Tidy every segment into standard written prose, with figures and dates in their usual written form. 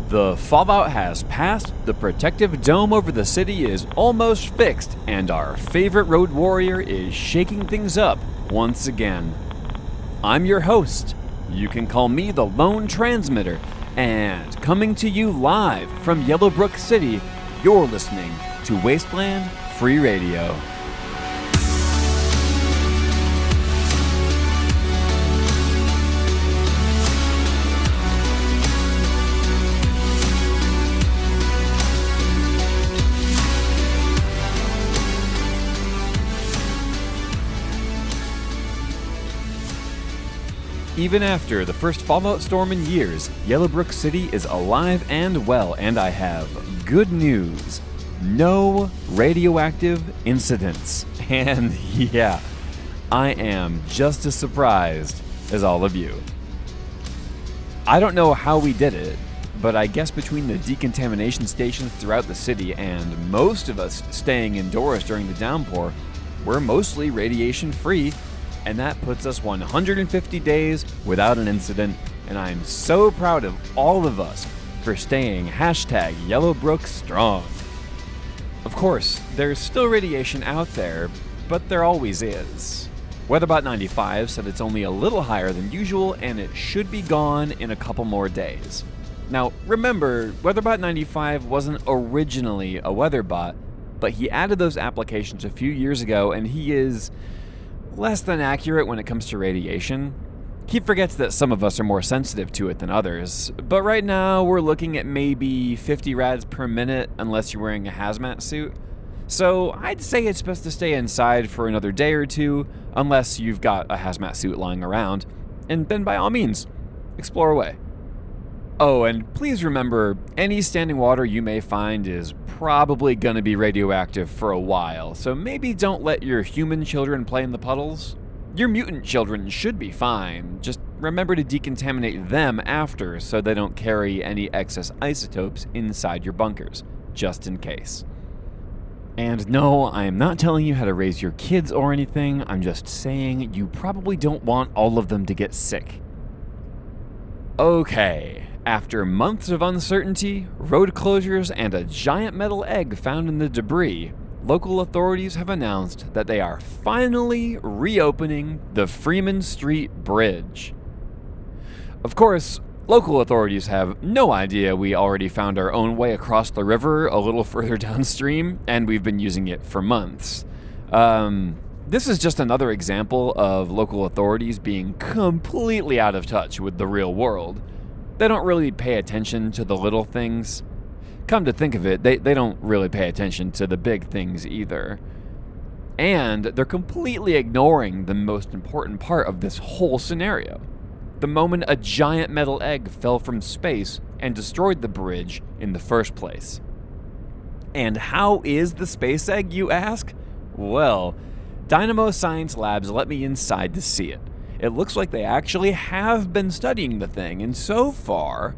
The fallout has passed, the protective dome over the city is almost fixed, and our favorite road warrior is shaking things up once again. I'm your host. You can call me the Lone Transmitter, and coming to you live from Yellowbrook City, you're listening to Wasteland Free Radio. Even after the first fallout storm in years, Yellowbrook City is alive and well, and I have good news. No radioactive incidents. And yeah, I am just as surprised as all of you. I don't know how we did it, but I guess between the decontamination stations throughout the city and most of us staying indoors during the downpour, we're mostly radiation free. And that puts us 150 days without an incident, and I'm so proud of all of us for staying #Yellowbrook strong. Of course, there's still radiation out there, but there always is. Weatherbot 95 said it's only a little higher than usual, and it should be gone in a couple more days. Now, remember, Weatherbot 95 wasn't originally a weatherbot, but he added those applications a few years ago, and he is less than accurate when it comes to radiation. He forgets that some of us are more sensitive to it than others, but right now we're looking at maybe 50 rads per minute unless you're wearing a hazmat suit. So I'd say it's best to stay inside for another day or two unless you've got a hazmat suit lying around, and then by all means, explore away. Oh, and please remember, any standing water you may find is probably going to be radioactive for a while, so maybe don't let your human children play in the puddles. Your mutant children should be fine, just remember to decontaminate them after so they don't carry any excess isotopes inside your bunkers, just in case. And no, I am not telling you how to raise your kids or anything, I'm just saying you probably don't want all of them to get sick. Okay. After months of uncertainty, road closures, and a giant metal egg found in the debris, local authorities have announced that they are finally reopening the Freeman Street Bridge. Of course, local authorities have no idea we already found our own way across the river a little further downstream, and we've been using it for months. This is just another example of local authorities being completely out of touch with the real world. They don't really pay attention to the little things. Come to think of it, they don't really pay attention to the big things either. And they're completely ignoring the most important part of this whole scenario. The moment a giant metal egg fell from space and destroyed the bridge in the first place. And how is the space egg, you ask? Well, Dynamo Science Labs let me inside to see it. It looks like they actually have been studying the thing, and so far,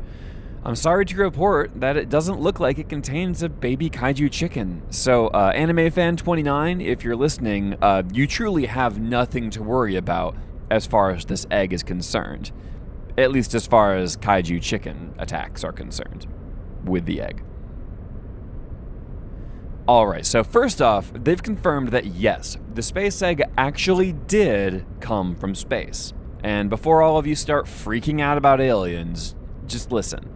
I'm sorry to report that it doesn't look like it contains a baby kaiju chicken. So, Anime Fan 29, if you're listening, you truly have nothing to worry about as far as this egg is concerned. At least as far as kaiju chicken attacks are concerned with the egg. Alright, so first off, they've confirmed that yes, the space egg actually did come from space. And before all of you start freaking out about aliens, just listen.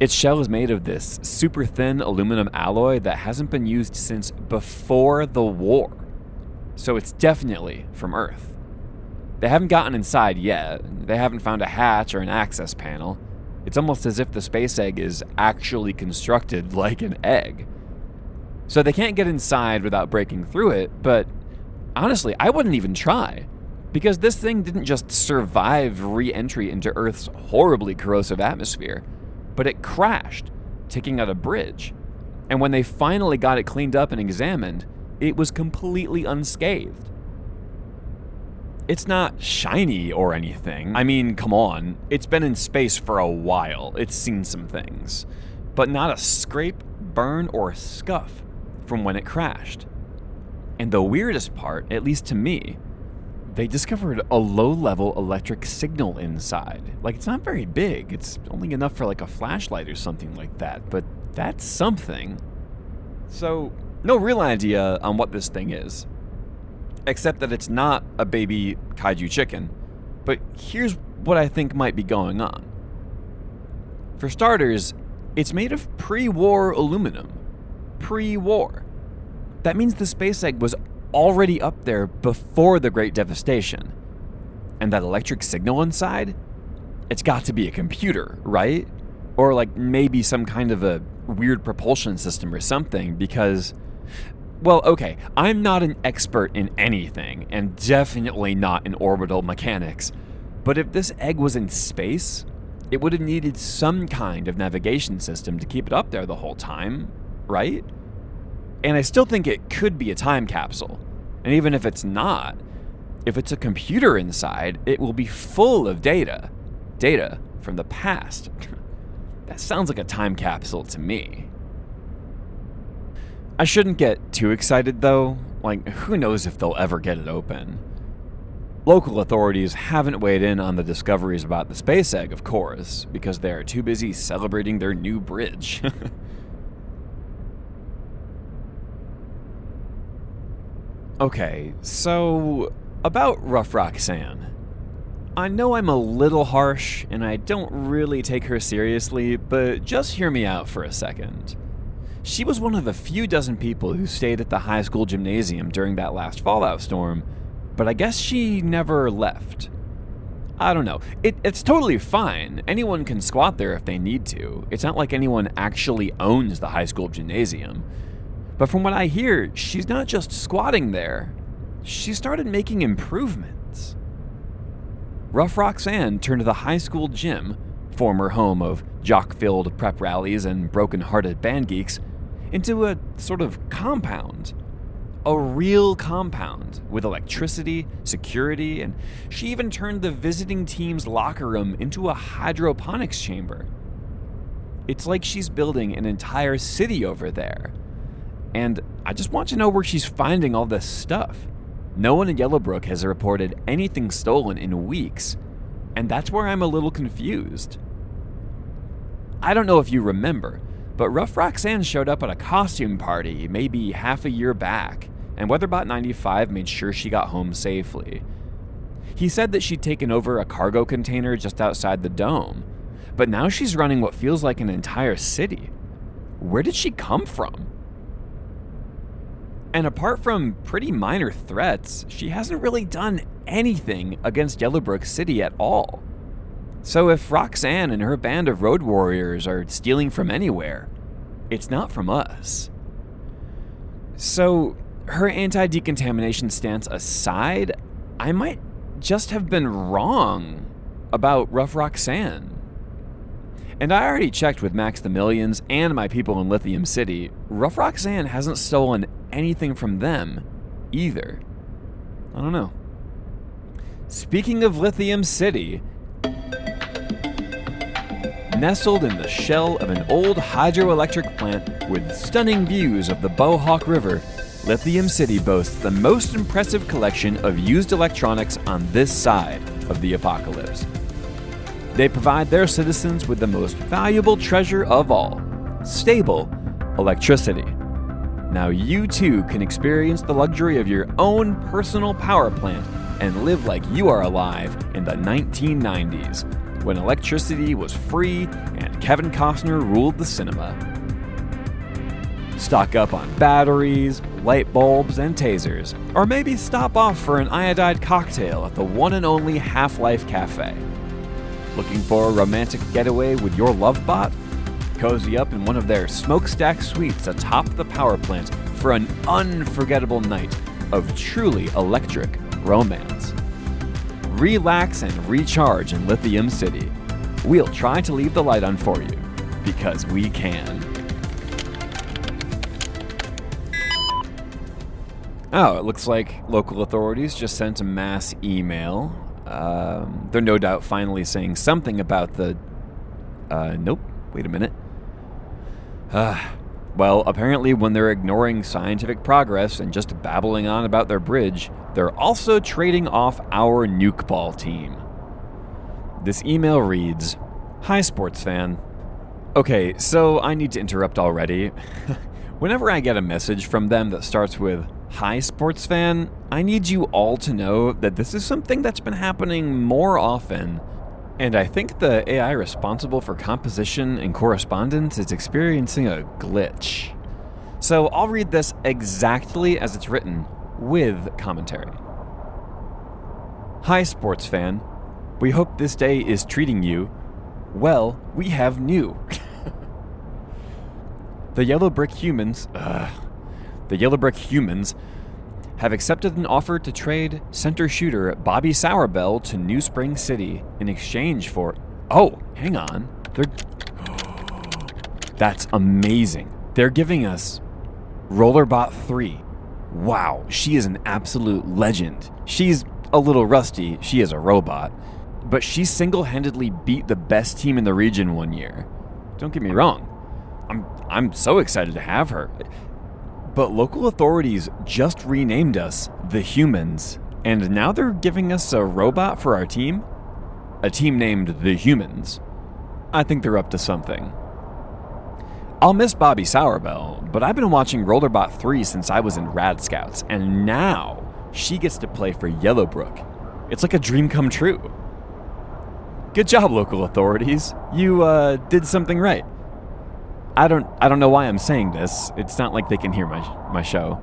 Its shell is made of this super thin aluminum alloy that hasn't been used since before the war. So it's definitely from Earth. They haven't gotten inside yet. They haven't found a hatch or an access panel. It's almost as if the space egg is actually constructed like an egg. So they can't get inside without breaking through it, but honestly, I wouldn't even try. Because this thing didn't just survive re-entry into Earth's horribly corrosive atmosphere, but it crashed, taking out a bridge. And when they finally got it cleaned up and examined, it was completely unscathed. It's not shiny or anything. I mean, come on, it's been in space for a while, it's seen some things. But not a scrape, burn, or scuff from when it crashed. And the weirdest part, at least to me, they discovered a low-level electric signal inside. Like, it's not very big. It's only enough for like a flashlight or something like that, but that's something. So, no real idea on what this thing is, except that it's not a baby kaiju chicken. But here's what I think might be going on. For starters, it's made of pre-war aluminum. Pre-war. That means the space egg was already up there before the Great Devastation. And that electric signal inside? It's got to be a computer, right? Or like maybe some kind of a weird propulsion system or something, because, well, okay, I'm not an expert in anything, and definitely not in orbital mechanics, but if this egg was in space, it would have needed some kind of navigation system to keep it up there the whole time, right? And I still think it could be a time capsule. And even if it's not, if it's a computer inside, it will be full of data. Data from the past. That sounds like a time capsule to me. I shouldn't get too excited though. Like, who knows if they'll ever get it open. Local authorities haven't weighed in on the discoveries about the space egg, of course, because they're too busy celebrating their new bridge. Okay, so about Rough Roxanne. I know I'm a little harsh, and I don't really take her seriously, but just hear me out for a second. She was one of the few dozen people who stayed at the high school gymnasium during that last fallout storm, but I guess she never left. I don't know. It's totally fine. Anyone can squat there if they need to. It's not like anyone actually owns the high school gymnasium. But from what I hear, she's not just squatting there. She started making improvements. Rough Roxanne turned the high school gym, former home of jock-filled prep rallies and broken-hearted band geeks, into a sort of compound. A real compound with electricity, security, and she even turned the visiting team's locker room into a hydroponics chamber. It's like she's building an entire city over there. And I just want to know where she's finding all this stuff. No one in Yellowbrook has reported anything stolen in weeks, and that's where I'm a little confused. I don't know if you remember, but Rough Roxanne showed up at a costume party maybe half a year back, and Weatherbot95 made sure she got home safely. He said that she'd taken over a cargo container just outside the dome, but now she's running what feels like an entire city. Where did she come from? And apart from pretty minor threats, she hasn't really done anything against Yellowbrook City at all. So if Roxanne and her band of road warriors are stealing from anywhere, it's not from us. So, her anti-decontamination stance aside, I might just have been wrong about Rough Roxanne. And I already checked with Max the Millions and my people in Lithium City. Rough Roxanne hasn't stolen anything from them either. I don't know. Speaking of Lithium City, nestled in the shell of an old hydroelectric plant with stunning views of the Bohawk River, Lithium City boasts the most impressive collection of used electronics on this side of the apocalypse. They provide their citizens with the most valuable treasure of all, stable electricity. Now you too can experience the luxury of your own personal power plant and live like you are alive in the 1990s, when electricity was free and Kevin Costner ruled the cinema. Stock up on batteries, light bulbs, and tasers, or maybe stop off for an iodide cocktail at the one and only Half-Life Cafe. Looking for a romantic getaway with your love bot? Cozy up in one of their smokestack suites atop the power plant for an unforgettable night of truly electric romance. Relax and recharge in Lithium City. We'll try to leave the light on for you, because we can. Oh, it looks like local authorities just sent a mass email. They're no doubt finally saying something about the... Nope, wait a minute. Well, apparently when they're ignoring scientific progress and just babbling on about their bridge, they're also trading off our nuke ball team. This email reads, "Hi, sports fan. Okay, so I need to interrupt already. Whenever I get a message from them that starts with, 'Hi, sports fan,' I need you all to know that this is something that's been happening more often, and I think the AI responsible for composition and correspondence is experiencing a glitch. So I'll read this exactly as it's written, with commentary. Hi, sports fan. We hope this day is treating you well. We have new. The Yellow Brick Humans have accepted an offer to trade center shooter Bobby Sourbell to New Spring City in exchange for... Oh, hang on. That's amazing. They're giving us Rollerbot 3. Wow, she is an absolute legend. She's a little rusty. She is a robot. But she single-handedly beat the best team in the region one year. Don't get me wrong. I'm so excited to have her. But local authorities just renamed us the Humans, and now they're giving us a robot for our team? A team named the Humans. I think they're up to something. I'll miss Bobby Sourbell, but I've been watching Rollerbot 3 since I was in Rad Scouts, and now she gets to play for Yellowbrook. It's like a dream come true. Good job, local authorities. You did something right. I don't know why I'm saying this. It's not like they can hear my show.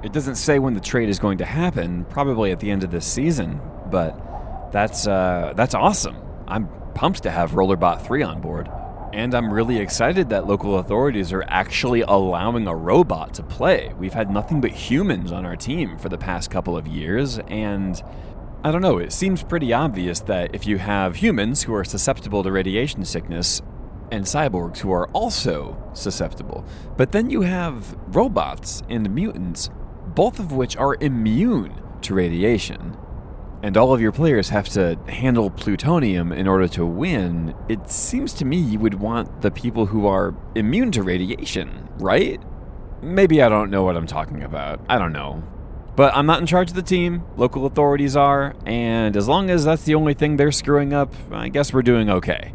It doesn't say when the trade is going to happen, probably at the end of this season, but that's awesome. I'm pumped to have Rollerbot 3 on board. And I'm really excited that local authorities are actually allowing a robot to play. We've had nothing but humans on our team for the past couple of years, and I don't know, it seems pretty obvious that if you have humans who are susceptible to radiation sickness, and cyborgs who are also susceptible. But then you have robots and mutants, both of which are immune to radiation. And all of your players have to handle plutonium in order to win. It seems to me you would want the people who are immune to radiation, right? Maybe I don't know what I'm talking about. I don't know. But I'm not in charge of the team. Local authorities are. And as long as that's the only thing they're screwing up, I guess we're doing okay.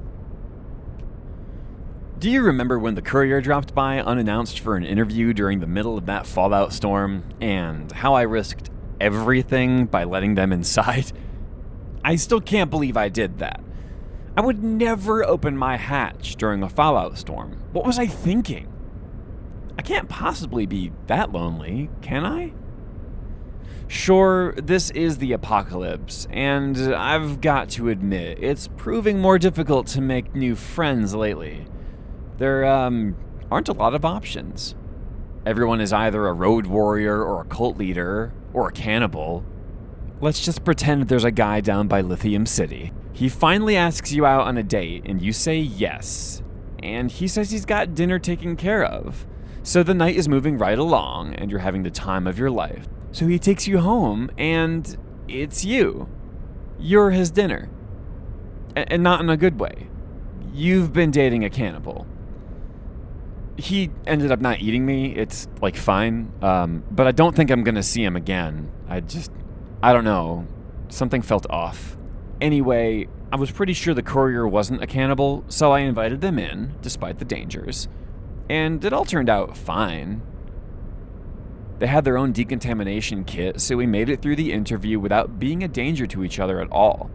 Do you remember when the Courier dropped by unannounced for an interview during the middle of that fallout storm, and how I risked everything by letting them inside? I still can't believe I did that. I would never open my hatch during a fallout storm. What was I thinking? I can't possibly be that lonely, can I? Sure, this is the apocalypse, and I've got to admit, it's proving more difficult to make new friends lately. There aren't a lot of options. Everyone is either a road warrior or a cult leader or a cannibal. Let's just pretend there's a guy down by Lithium City. He finally asks you out on a date and you say yes. And he says he's got dinner taken care of. So the night is moving right along and you're having the time of your life. So he takes you home and it's you. You're his dinner. And not in a good way. You've been dating a cannibal. He ended up not eating me. It's, fine. But I don't think I'm going to see him again. I don't know. Something felt off. Anyway, I was pretty sure the Courier wasn't a cannibal, so I invited them in, despite the dangers. And it all turned out fine. They had their own decontamination kit, so we made it through the interview without being a danger to each other at all.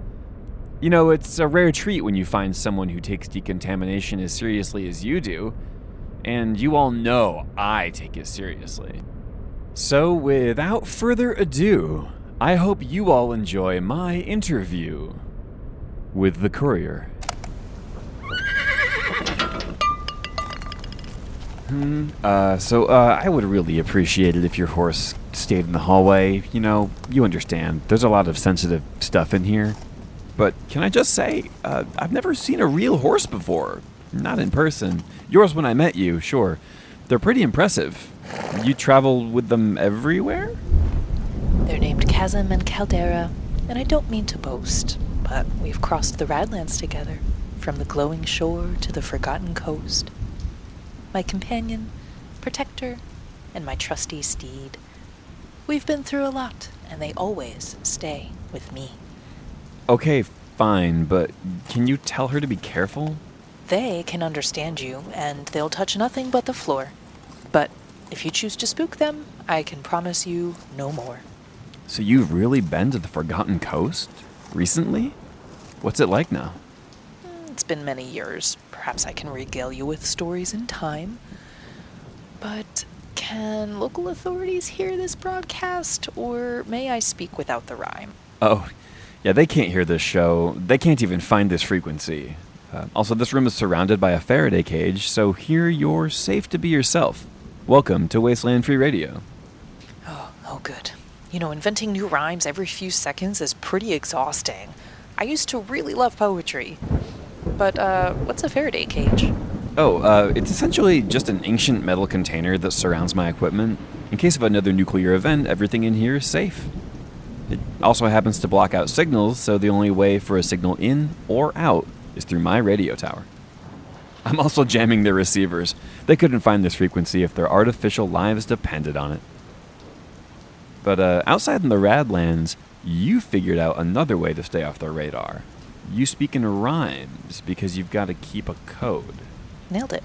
You know, it's a rare treat when you find someone who takes decontamination as seriously as you do. And you all know I take it seriously. So without further ado, I hope you all enjoy my interview with the Courier. I would really appreciate it if your horse stayed in the hallway. You know, you understand. There's a lot of sensitive stuff in here. But can I just say, I've never seen a real horse before. Not in person. Yours when I met you, sure. They're pretty impressive. You travel with them everywhere? They're named Chasm and Caldera, and I don't mean to boast, but we've crossed the Radlands together, from the glowing shore to the forgotten coast. My companion protector, and my trusty steed. We've been through a lot, and they always stay with me. Okay, fine, but can you tell her to be careful? They can understand you, and they'll touch nothing but the floor. But if you choose to spook them, I can promise you no more. So you've really been to the Forgotten Coast? Recently? What's it like now? It's been many years. Perhaps I can regale you with stories in time. But can local authorities hear this broadcast, or may I speak without the rhyme? Oh, yeah, they can't hear this show. They can't even find this frequency. Also, this room is surrounded by a Faraday cage, so here you're safe to be yourself. Welcome to Wasteland Free Radio. Oh, good. You know, inventing new rhymes every few seconds is pretty exhausting. I used to really love poetry. But, what's a Faraday cage? It's essentially just an ancient metal container that surrounds my equipment. In case of another nuclear event, everything in here is safe. It also happens to block out signals, so the only way for a signal in or out is through my radio tower. I'm also jamming their receivers. They couldn't find this frequency if their artificial lives depended on it. But outside in the Radlands, you figured out another way to stay off their radar. You speak in rhymes because you've got to keep a code. Nailed it.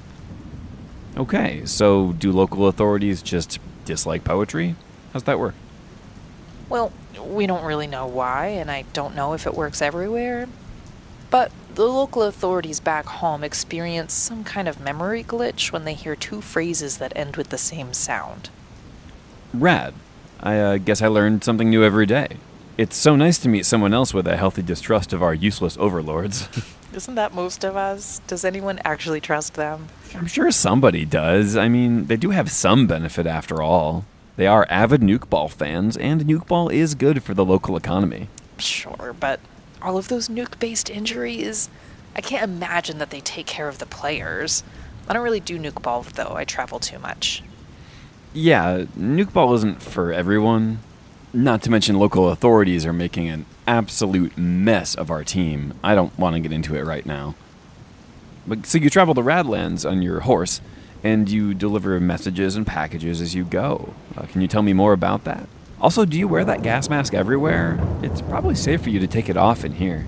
Okay, so do local authorities just dislike poetry? How's that work? Well, we don't really know why, and I don't know if it works everywhere. But the local authorities back home experience some kind of memory glitch when they hear two phrases that end with the same sound. Rad. I guess I learned something new every day. It's so nice to meet someone else with a healthy distrust of our useless overlords. Isn't that most of us? Does anyone actually trust them? I'm sure somebody does. I mean, they do have some benefit after all. They are avid nukeball fans, and nukeball is good for the local economy. Sure, but all of those nuke-based injuries, I can't imagine that they take care of the players. I don't really do nukeball, though. I travel too much. Yeah, nukeball isn't for everyone. Not to mention local authorities are making an absolute mess of our team. I don't want to get into it right now. But so you travel the Radlands on your horse, and you deliver messages and packages as you go. Can you tell me more about that? Also, do you wear that gas mask everywhere? It's probably safe for you to take it off in here.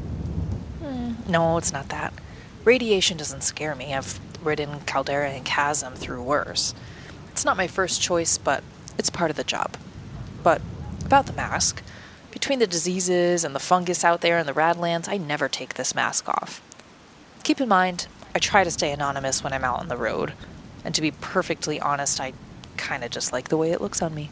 No, it's not that. Radiation doesn't scare me. I've ridden Caldera and Chasm through worse. It's not my first choice, but it's part of the job. But about the mask, between the diseases and the fungus out there in the Radlands, I never take this mask off. Keep in mind, I try to stay anonymous when I'm out on the road. And to be perfectly honest, I kind of just like the way it looks on me.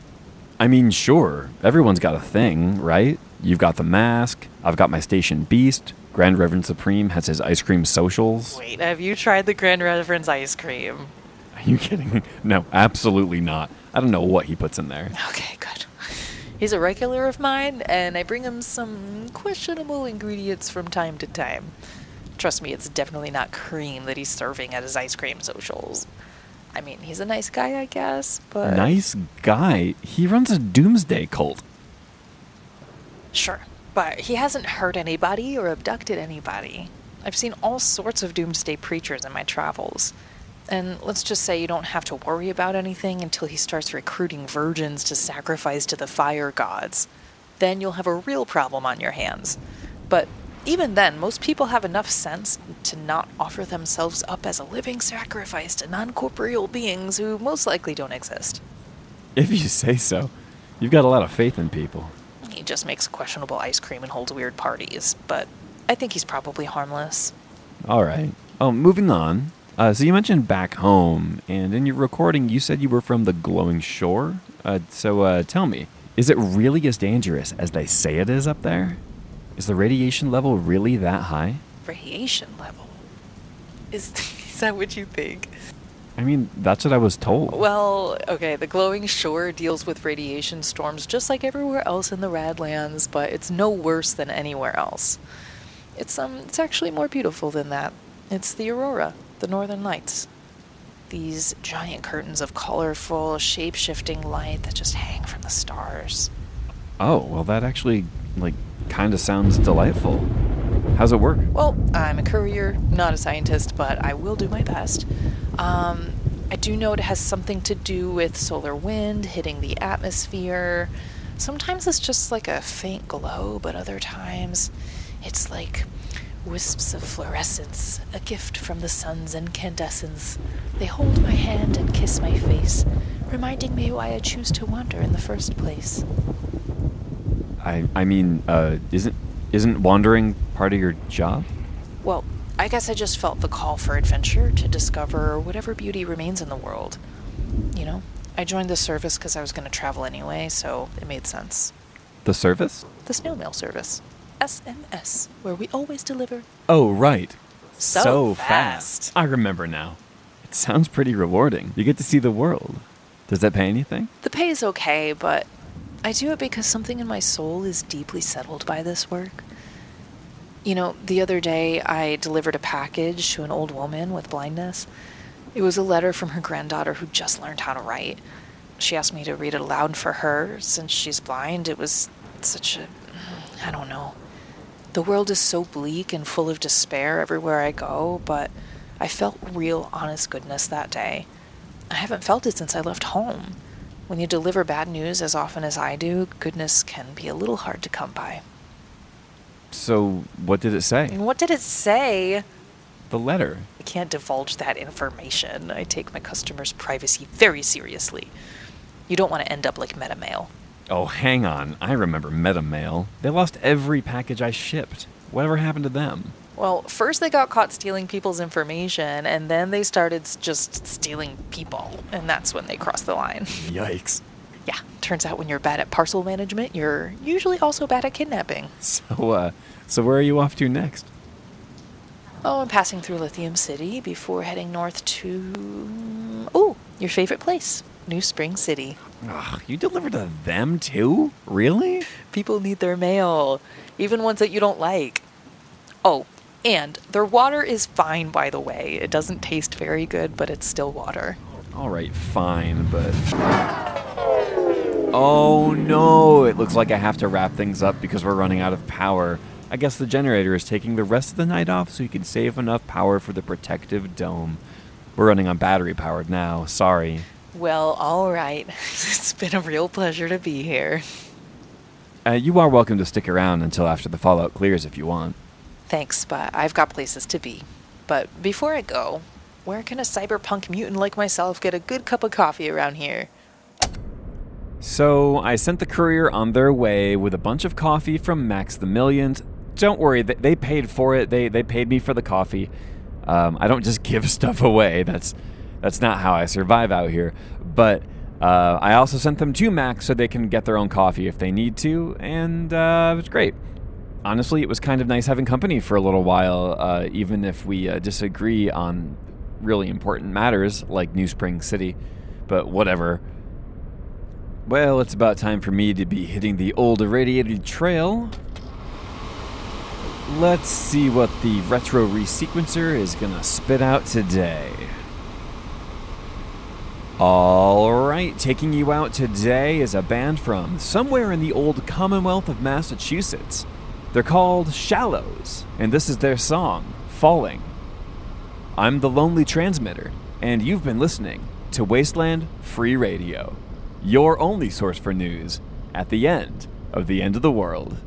I mean, sure, everyone's got a thing, right? You've got the mask, I've got my station beast, Grand Reverend Supreme has his ice cream socials. Wait, have you tried the Grand Reverend's ice cream? Are you kidding? No, absolutely not. I don't know what he puts in there. Okay, good. He's a regular of mine, and I bring him some questionable ingredients from time to time. Trust me, it's definitely not cream that he's serving at his ice cream socials. I mean, he's a nice guy, I guess, but... Nice guy? He runs a doomsday cult. Sure, but he hasn't hurt anybody or abducted anybody. I've seen all sorts of doomsday preachers in my travels. And let's just say you don't have to worry about anything until he starts recruiting virgins to sacrifice to the fire gods. Then you'll have a real problem on your hands. But even then, most people have enough sense to not offer themselves up as a living sacrifice to non-corporeal beings who most likely don't exist. If you say so. You've got a lot of faith in people. He just makes questionable ice cream and holds weird parties, but I think he's probably harmless. All right. Oh, moving on. So you mentioned back home, and in your recording you said you were from the Glowing Shore. So tell me, is it really as dangerous as they say it is up there? Is the radiation level really that high? Radiation level? Is that what you think? I mean, that's what I was told. Well, okay, the Glowing Shore deals with radiation storms just like everywhere else in the Radlands, but it's no worse than anywhere else. It's actually more beautiful than that. It's the aurora, the northern lights. These giant curtains of colorful, shape-shifting light that just hang from the stars. Oh, well that actually, kind of sounds delightful. How's it work? Well, I'm a courier, not a scientist, but I will do my best. I do know it has something to do with solar wind hitting the atmosphere. Sometimes it's just like a faint glow, but other times it's like wisps of fluorescence, a gift from the sun's incandescence. They hold my hand and kiss my face, reminding me why I choose to wander in the first place. I mean, isn't wandering part of your job? Well, I guess I just felt the call for adventure to discover whatever beauty remains in the world. You know, I joined the service because I was going to travel anyway, so it made sense. The service? The snail mail service. SMS, where we always deliver. Oh, right. So fast. I remember now. It sounds pretty rewarding. You get to see the world. Does that pay anything? The pay is okay, but I do it because something in my soul is deeply settled by this work. You know, the other day I delivered a package to an old woman with blindness. It was a letter from her granddaughter who just learned how to write. She asked me to read it aloud for her. Since she's blind, it was such a... I don't know. The world is so bleak and full of despair everywhere I go, but I felt real honest goodness that day. I haven't felt it since I left home. When you deliver bad news as often as I do, goodness can be a little hard to come by. So, what did it say? And what did it say? The letter. I can't divulge that information. I take my customers' privacy very seriously. You don't want to end up like MetaMail. Oh, hang on. I remember MetaMail. They lost every package I shipped. Whatever happened to them? Well, first they got caught stealing people's information, and then they started just stealing people. And that's when they crossed the line. Yikes. Yeah, turns out when you're bad at parcel management, you're usually also bad at kidnapping. So where are you off to next? Oh, I'm passing through Lithium City before heading north to... Oh, your favorite place, New Spring City. Ugh, you deliver to them too? Really? People need their mail, even ones that you don't like. Oh, and their water is fine, by the way. It doesn't taste very good, but it's still water. All right, fine, but... Oh no, it looks like I have to wrap things up because we're running out of power. I guess the generator is taking the rest of the night off so you can save enough power for the protective dome. We're running on battery powered now, sorry. Well, all right. It's been a real pleasure to be here. You are welcome to stick around until after the fallout clears if you want. Thanks, but I've got places to be. But before I go, where can a cyberpunk mutant like myself get a good cup of coffee around here? So, I sent the courier on their way with a bunch of coffee from Max the Millionth. Don't worry, they paid for it. They paid me for the coffee. I don't just give stuff away. That's not how I survive out here. But I also sent them to Max so they can get their own coffee if they need to, and it was great. Honestly, it was kind of nice having company for a little while, even if we disagree on really important matters like New Spring City. But whatever. Well, it's about time for me to be hitting the old irradiated trail. Let's see what the retro resequencer is gonna spit out today. Alright, taking you out today is a band from somewhere in the old Commonwealth of Massachusetts. They're called Shallows, and this is their song, Falling. I'm the Lonely Transmitter, and you've been listening to Wasteland Free Radio, your only source for news at the end of the world.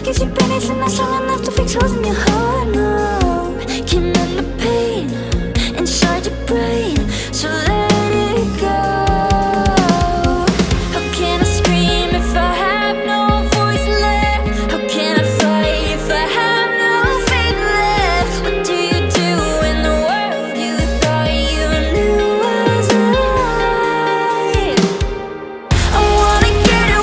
Gives you pennies and not strong enough to fix holes in your heart. No, can end the pain inside your brain, so let it go. How can I scream if I have no voice left? How can I fight if I have no faith left? What do you do in the world you thought you knew was right? I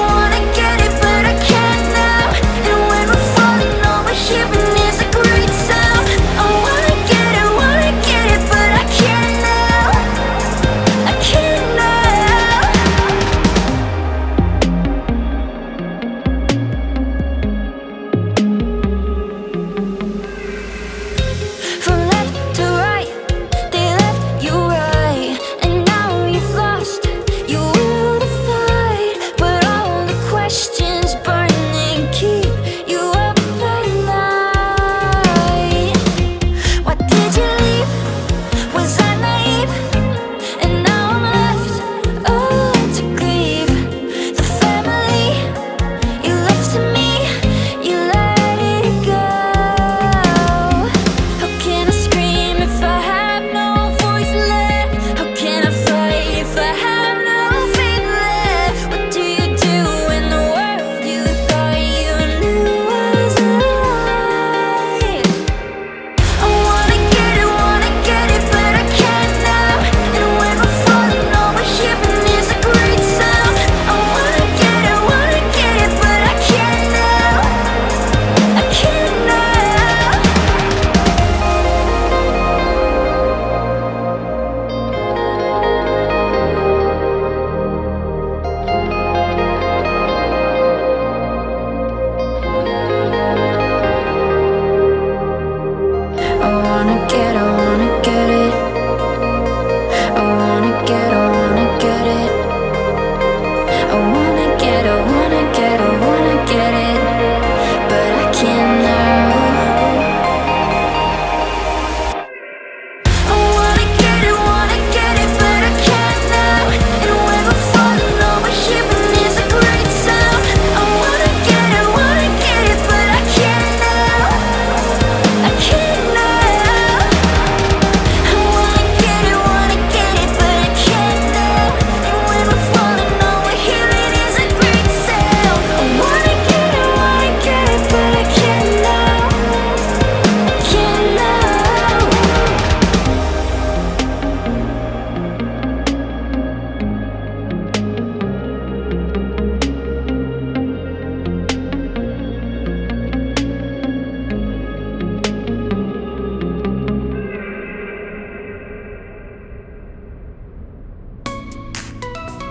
wanna get it, but I can't now. And when we're falling over here beneath the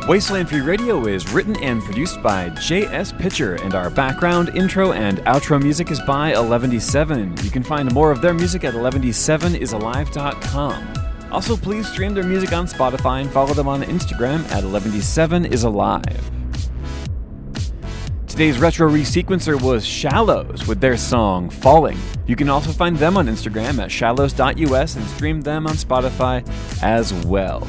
Wasteland Free Radio is written and produced by J.S. Pitcher, and our background, intro, and outro music is by 11D7. You can find more of their music at 11d7isalive.com. Also, please stream their music on Spotify and follow them on Instagram at 11d7isalive. Today's retro resequencer was Shallows with their song Falling. You can also find them on Instagram at shallows.us and stream them on Spotify as well.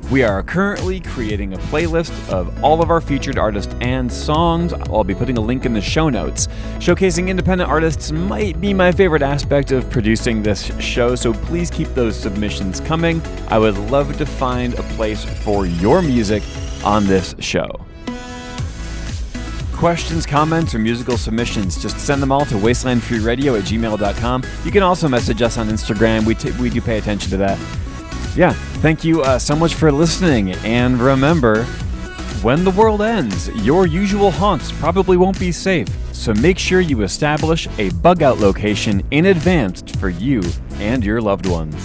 We are currently creating a playlist of all of our featured artists and songs. I'll be putting a link in the show notes. Showcasing independent artists might be my favorite aspect of producing this show, so please keep those submissions coming. I would love to find a place for your music on this show. Questions, comments, or musical submissions, just send them all to wastelandfreeradio@gmail.com. You can also message us on Instagram. We do pay attention to that. Yeah, thank you so much for listening, and remember, when the world ends, your usual haunts probably won't be safe, so make sure you establish a bug-out location in advance for you and your loved ones.